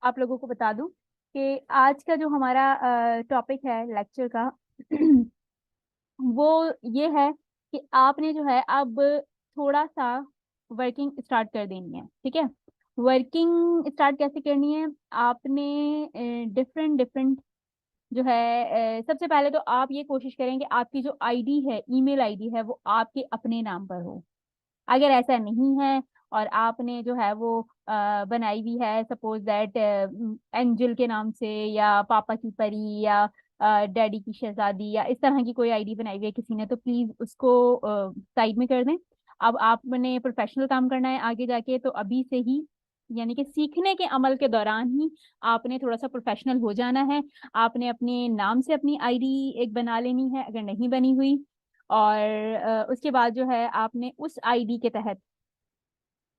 आप लोगों को बता दूं कि आज का जो हमारा टॉपिक है लेक्चर का वो ये है कि आपने जो है अब थोड़ा सा वर्किंग स्टार्ट कर देनी है। ठीक है, वर्किंग स्टार्ट कैसे करनी है आपने? डिफरेंट डिफरेंट जो है सबसे पहले तो आप ये कोशिश करें कि आपकी जो आईडी है, ईमेल आईडी है, वो आपके अपने नाम पर हो। अगर ऐसा नहीं है और आपने जो है वो बनाई हुई है, सपोज दैट एंजल के नाम से या पापा की परी या डैडी की शहजादी या इस तरह की कोई आईडी बनाई हुई है किसी ने, तो प्लीज उसको साइड में कर दें। अब आपने प्रोफेशनल काम करना है आगे जाके, तो अभी से ही यानी कि सीखने के अमल के दौरान ही आपने थोड़ा सा प्रोफेशनल हो जाना है। आपने अपने नाम से अपनी आईडी एक बना लेनी है अगर नहीं बनी हुई, और उसके बाद जो है आपने उस आईडी के तहत,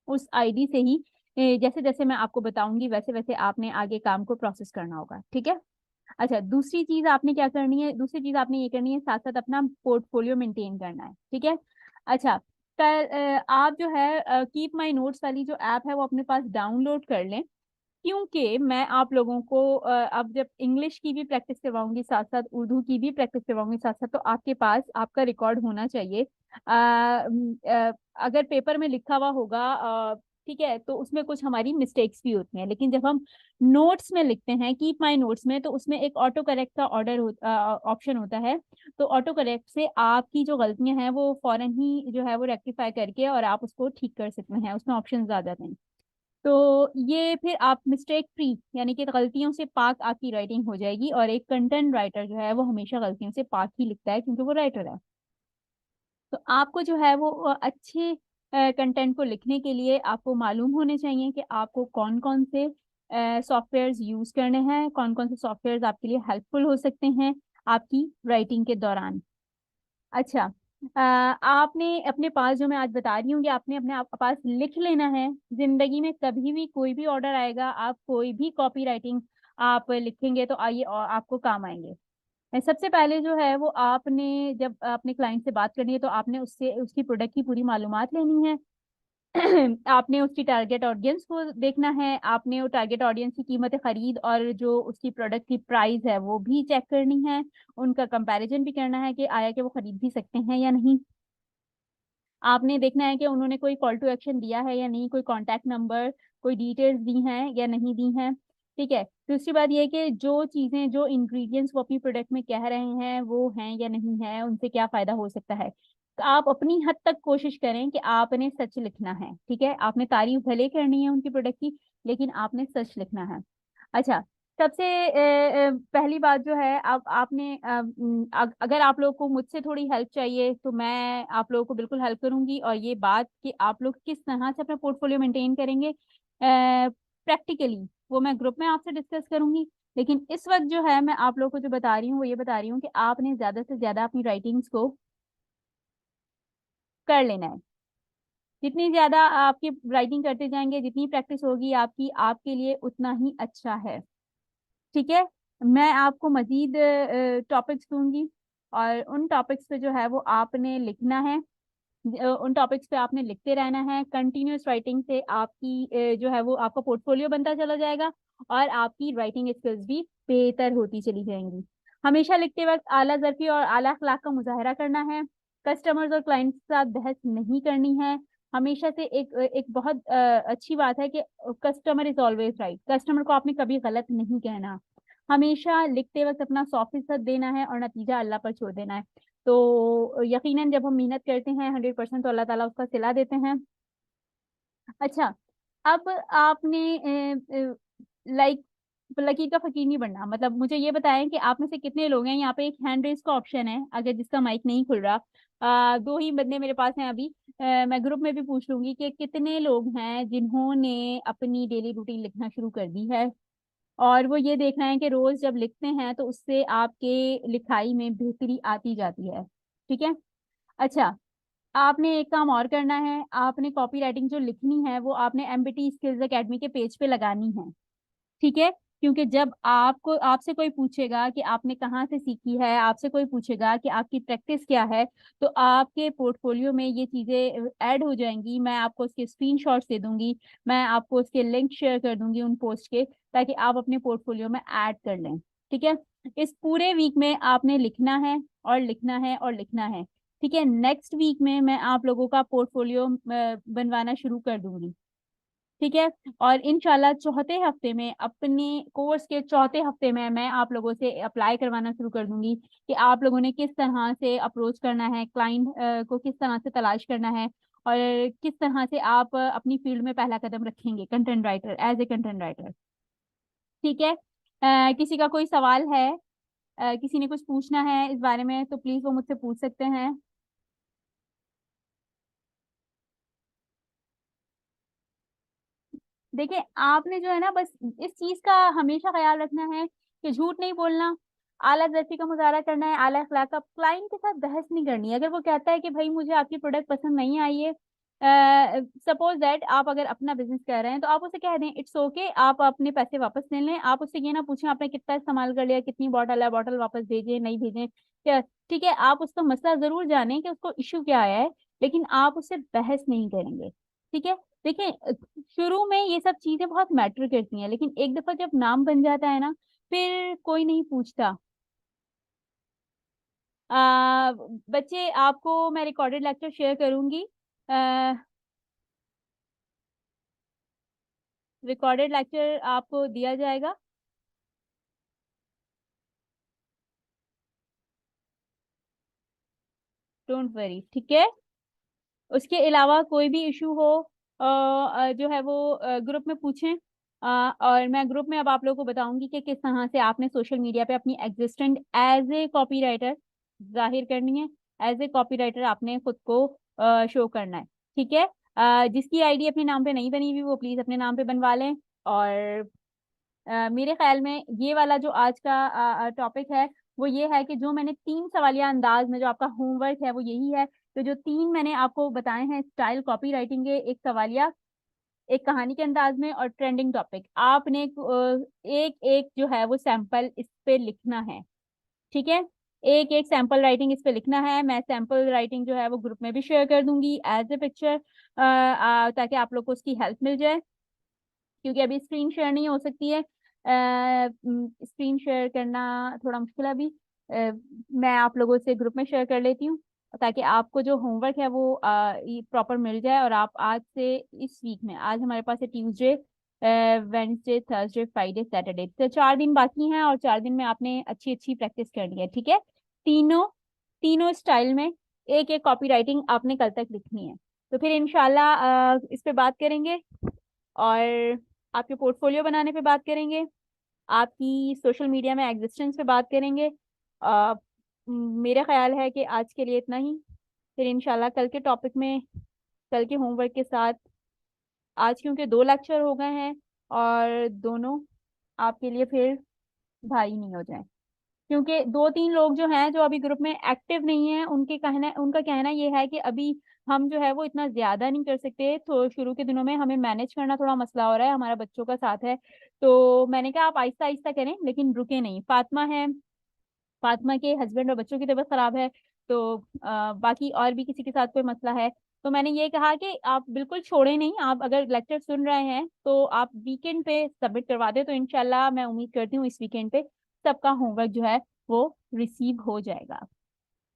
उस आईडी से ही जैसे जैसे मैं आपको बताऊंगी वैसे वैसे आपने आगे काम को प्रोसेस करना होगा। ठीक है। अच्छा, दूसरी चीज आपने क्या करनी है, दूसरी चीज आपने ये करनी है, साथ साथ अपना पोर्टफोलियो मेंटेन करना है। ठीक है। अच्छा, कल आप जो है कीप माई नोट्स वाली जो ऐप है वो अपने पास डाउनलोड कर लें, क्योंकि मैं आप लोगों को अब जब इंग्लिश की भी प्रैक्टिस करवाऊंगी साथ साथ उर्दू की भी प्रैक्टिस करवाऊंगी साथ साथ, तो आपके पास आपका रिकॉर्ड होना चाहिए। अगर पेपर में लिखा हुआ होगा ठीक है, तो उसमें कुछ हमारी मिस्टेक्स भी होती हैं, लेकिन जब हम नोट्स में लिखते हैं कीप माई नोट्स में, तो उसमें एक ऑटो करेक्ट का ऑप्शन होता है। तो ऑटो करेक्ट से आपकी जो गलतियां हैं वो फौरन ही जो है वो रेक्टिफाई करके और आप उसको ठीक कर सकते हैं, उसमें ऑप्शन आ जाते हैं। तो ये फिर आप मिस्टेक फ्री यानी कि गलतियों से पाक आपकी राइटिंग हो जाएगी, और एक कंटेंट राइटर जो है वो हमेशा गलतियों से पाक ही लिखता है क्योंकि वो राइटर है। तो आपको जो है वो अच्छे कंटेंट को लिखने के लिए आपको मालूम होने चाहिए कि आपको कौन कौन से सॉफ्टवेयर्स यूज करने हैं, कौन कौन से सॉफ्टवेयर्स आपके लिए हेल्पफुल हो सकते हैं आपकी राइटिंग के दौरान। अच्छा, आपने अपने पास, जो मैं आज बता रही हूँ कि आपने अपने आप पास लिख लेना है। जिंदगी में कभी भी कोई भी ऑर्डर आएगा, आप कोई भी कॉपी राइटिंग आप लिखेंगे तो आइए और आपको काम आएंगे। सबसे पहले जो है वो आपने जब अपने क्लाइंट से बात करनी है तो आपने उससे उसकी प्रोडक्ट की पूरी मालूमात लेनी है। आपने उसकी टारगेट ऑडियंस को देखना है, आपने वो टारगेट ऑडियंस की कीमत खरीद और जो उसकी प्रोडक्ट की प्राइस है वो भी चेक करनी है। उनका कंपैरिजन भी करना है कि आया कि वो खरीद भी सकते हैं या नहीं। आपने देखना है कि उन्होंने कोई कॉल टू एक्शन दिया है या नहीं, कोई कॉन्टैक्ट नंबर, कोई डिटेल्स दी हैं या नहीं दी हैं। ठीक है। दूसरी बात यह है कि जो चीज़ें, जो इंग्रेडिएंट्स वो अपनी प्रोडक्ट में कह रहे हैं वो हैं या नहीं है, उनसे क्या फ़ायदा हो सकता है। तो आप अपनी हद तक कोशिश करें कि आपने सच लिखना है। ठीक है, आपने तारीफ भले करनी है उनकी प्रोडक्ट की, लेकिन आपने सच लिखना है। अच्छा, सबसे पहली बात जो है, अब आपने अगर आप लोग को मुझसे थोड़ी हेल्प चाहिए तो मैं आप लोगों को बिल्कुल हेल्प करूंगी, और ये बात कि आप लोग किस तरह से अपना पोर्टफोलियो मेंटेन करेंगे प्रैक्टिकली वो मैं ग्रुप में आपसे डिस्कस करूंगी। लेकिन इस वक्त जो है मैं आप लोगों को जो बता रही हूँ वो ये बता रही हूँ कि आपने ज्यादा से ज्यादा अपनी राइटिंग्स को कर लेना है। जितनी ज्यादा आपकी राइटिंग करते जाएंगे, जितनी प्रैक्टिस होगी आपकी, आपके लिए उतना ही अच्छा है। ठीक है। मैं आपको मजीद टॉपिक्स दूंगी, और उन टॉपिक्स पे जो है वो आपने लिखना है। उन टॉपिक्स पे आपने लिखते रहना है। कंटिन्यूअस राइटिंग से आपकी जो है वो आपका पोर्टफोलियो बनता चला जाएगा, और आपकी राइटिंग स्किल्स भी बेहतर होती चली जाएंगी। हमेशा लिखते वक्त आला ज़र्फी और आला अखलाक का मुजाहरा करना है। कस्टमर्स और क्लाइंट्स के साथ बहस नहीं करनी है। हमेशा से एक एक बहुत अच्छी बात है कि customer is always right. Customer को आपने कभी गलत नहीं कहना। हमेशा लिखते वक्त अपना 100% देना है और नतीजा अल्लाह पर छोड़ देना है। तो यकीनन जब हम मेहनत करते हैं 100%, तो अल्लाह ताला उसका सिला देते हैं। अच्छा, अब आपने लाइक लकीर का फकीर नहीं बनना। मतलब मुझे ये बताएं कि आप में से कितने लोग हैं, यहाँ पे एक हैंड रेस का ऑप्शन है अगर जिसका माइक नहीं खुल रहा। दो ही बंदे मेरे पास हैं अभी। मैं ग्रुप में भी पूछ लूंगी कि कितने लोग हैं जिन्होंने अपनी डेली रूटीन लिखना शुरू कर दी है, और वो ये देखना है कि रोज जब लिखते हैं तो उससे आपके लिखाई में बेहतरी आती जाती है। ठीक है। अच्छा, आपने एक काम और करना है। आपने कॉपी राइटिंग जो लिखनी है वो आपने एमबीटी स्किल्स एकेडमी के पेज पे लगानी है। ठीक है। क्योंकि जब आपको आपसे कोई पूछेगा कि आपने कहाँ से सीखी है, आपसे कोई पूछेगा कि आपकी प्रैक्टिस क्या है, तो आपके पोर्टफोलियो में ये चीज़ें ऐड हो जाएंगी। मैं आपको उसके स्क्रीनशॉट्स दे दूंगी, मैं आपको उसके लिंक शेयर कर दूंगी उन पोस्ट के, ताकि आप अपने पोर्टफोलियो में ऐड कर लें। ठीक है, इस पूरे वीक में आपने लिखना है और लिखना है और लिखना है। ठीक है, नेक्स्ट वीक में मैं आप लोगों का पोर्टफोलियो बनवाना शुरू कर दूंगी। ठीक है, और इंशाल्लाह चौथे हफ्ते में, अपने कोर्स के चौथे हफ्ते में, मैं आप लोगों से अप्लाई करवाना शुरू कर दूंगी कि आप लोगों ने किस तरह से अप्रोच करना है, क्लाइंट को किस तरह से तलाश करना है, और किस तरह से आप अपनी फील्ड में पहला कदम रखेंगे content writer, as a content writer. ठीक है, किसी का कोई सवाल है, किसी ने कुछ पूछना है इस बारे में, तो प्लीज वो मुझसे पूछ सकते हैं। देखिए, आपने जो है ना, बस इस चीज का हमेशा ख्याल रखना है कि झूठ नहीं बोलना, आला दर्शी का मुजाहरा करना है, आला अखलाक का, क्लाइंट के साथ बहस नहीं करनी है। अगर वो कहता है कि भाई मुझे आपकी प्रोडक्ट पसंद नहीं आई है, सपोज दैट आप अगर अपना बिजनेस कर रहे हैं, तो आप उसे कह दें इट्स ओके, आप अपने पैसे वापस ले लें। आप उससे ये ना पूछें आपने कितना इस्तेमाल कर लिया, कितनी बॉटल है, बॉटल वापस भेजें नहीं भेजें क्या। ठीक है, आप उसका मसला जरूर जानें कि उसको इश्यू क्या आया है, लेकिन आप उससे बहस नहीं करेंगे। ठीक है, देखिए, शुरू में ये सब चीजें बहुत मैटर करती हैं, लेकिन एक दफा जब नाम बन जाता है ना, फिर कोई नहीं पूछता। बच्चे, आपको मैं रिकॉर्डेड लेक्चर शेयर करूंगी। रिकॉर्डेड लेक्चर आपको दिया जाएगा। डोंट वरी, ठीक है। उसके अलावा कोई भी इशू हो, जो है वो ग्रुप में पूछें। और मैं ग्रुप में अब आप लोगों को बताऊंगी कि किस तरह से आपने सोशल मीडिया पे अपनी एग्जिस्टेंट एज ए कॉपीराइटर जाहिर करनी है। एज ए कॉपीराइटर आपने खुद को शो करना है। ठीक है, जिसकी आईडी अपने नाम पे नहीं बनी हुई, वो प्लीज अपने नाम पे बनवा लें। और मेरे ख्याल में ये वाला जो आज का टॉपिक है, वो ये है कि जो मैंने 3 सवालिया अंदाज में, जो आपका होमवर्क है वो यही है। तो जो 3 मैंने आपको बताए हैं स्टाइल कॉपी राइटिंग के, एक सवालिया, एक कहानी के अंदाज में, और ट्रेंडिंग टॉपिक, आपने एक एक जो है वो सैंपल इस पे लिखना है। ठीक है, एक एक सैंपल राइटिंग इस पे लिखना है। मैं सैंपल राइटिंग जो है वो ग्रुप में भी शेयर कर दूंगी एज ए पिक्चर, ताकि आप लोग को उसकी हेल्प मिल जाए, क्योंकि अभी स्क्रीन शेयर नहीं हो सकती है। स्क्रीन शेयर करना थोड़ा मुश्किल है अभी। मैं आप लोगों से ग्रुप में शेयर कर लेती हूँ, ताकि आपको जो होमवर्क है वो प्रॉपर मिल जाए, और आप आज से, इस वीक में, आज हमारे पास है Tuesday, Wednesday, Thursday, Friday, Saturday, तो 4 दिन बाकी हैं, और 4 दिन में आपने अच्छी अच्छी प्रैक्टिस करनी है। ठीक है, तीनों तीनों स्टाइल में एक एक कॉपी राइटिंग आपने कल तक लिखनी है। तो फिर इंशाल्लाह इस पे बात करेंगे, और आपके पोर्टफोलियो बनाने पे बात करेंगे, आपकी सोशल मीडिया में एग्जिस्टेंस पे बात करेंगे। अ, मेरा ख्याल है कि आज के लिए इतना ही। फिर इंशाल्लाह कल के टॉपिक में, कल के होमवर्क के साथ, आज क्योंकि 2 लेक्चर हो गए हैं, और दोनों आपके लिए फिर भारी नहीं हो जाए, क्योंकि 2-3 लोग जो हैं, जो अभी ग्रुप में एक्टिव नहीं है, उनका कहना ये है कि अभी हम जो है वो इतना ज्यादा नहीं कर सकते, तो शुरू के दिनों में हमें मैनेज करना थोड़ा मसला हो रहा है, हमारा बच्चों का साथ है। तो मैंने कहा आप आहिस्ता आहिस्ता करें, लेकिन रुके नहीं। फातिमा है, फातिमा के हस्बैंड और बच्चों की तबीयत खराब है, तो बाकी और भी किसी के साथ कोई मसला है, तो मैंने ये कहा कि आप बिल्कुल छोड़े नहीं। आप अगर लेक्चर सुन रहे हैं, तो आप वीकेंड पे सबमिट करवा दें, तो इंशाल्लाह मैं उम्मीद करती हूँ इस वीकेंड पे सबका होमवर्क जो है वो रिसीव हो जाएगा।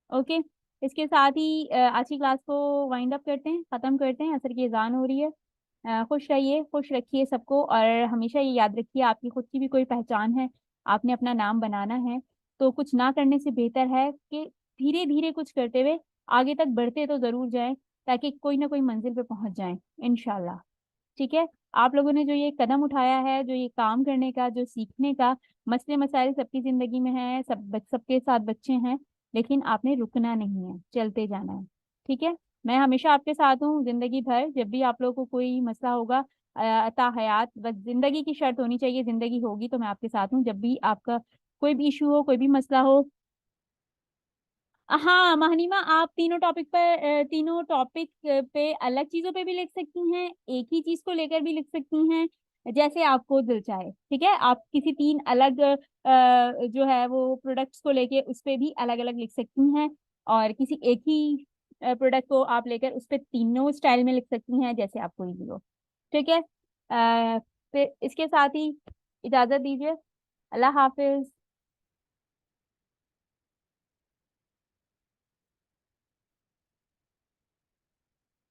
ओके, इसके साथ ही आज की क्लास को वाइंड अप करते हैं, ख़त्म करते हैं, असर की अजान हो रही है। खुश रहिए, खुश रखिए सबको, और हमेशा ये याद रखिए आपकी खुद की भी कोई पहचान है, आपने अपना नाम बनाना है। तो कुछ ना करने से बेहतर है कि धीरे धीरे कुछ करते हुए आगे तक बढ़ते तो ज़रूर जाएं, ताकि कोई ना कोई मंजिल पे पहुंच जाएं इंशाल्लाह। ठीक है, आप लोगों ने जो ये कदम उठाया है, जो ये काम करने का, जो सीखने का, मसले मसाइल सबकी ज़िंदगी में है, सबके साथ बच्चे हैं, लेकिन आपने रुकना नहीं है, चलते जाना है। ठीक है, मैं हमेशा आपके साथ हूँ जिंदगी भर, जब भी आप लोगों को कोई मसला होगा, अता हयात, बस जिंदगी की शर्त होनी चाहिए, जिंदगी होगी तो मैं आपके साथ हूँ, जब भी आपका कोई भी इशू हो, कोई भी मसला हो। हाँ महनीमा, आप तीनों टॉपिक पे अलग चीजों पे भी लिख सकती हैं, एक ही चीज को लेकर भी लिख सकती हैं। जैसे आपको दिल चाहे। ठीक है, आप किसी तीन अलग जो है वो प्रोडक्ट्स को लेके उस पे भी अलग अलग लिख सकती हैं, और किसी एक ही प्रोडक्ट को आप लेकर उस पे तीनों स्टाइल में लिख सकती हैं, जैसे आपको इजी हो। ठीक है, फिर इसके साथ ही इजाजत दीजिए। अल्लाह हाफिज।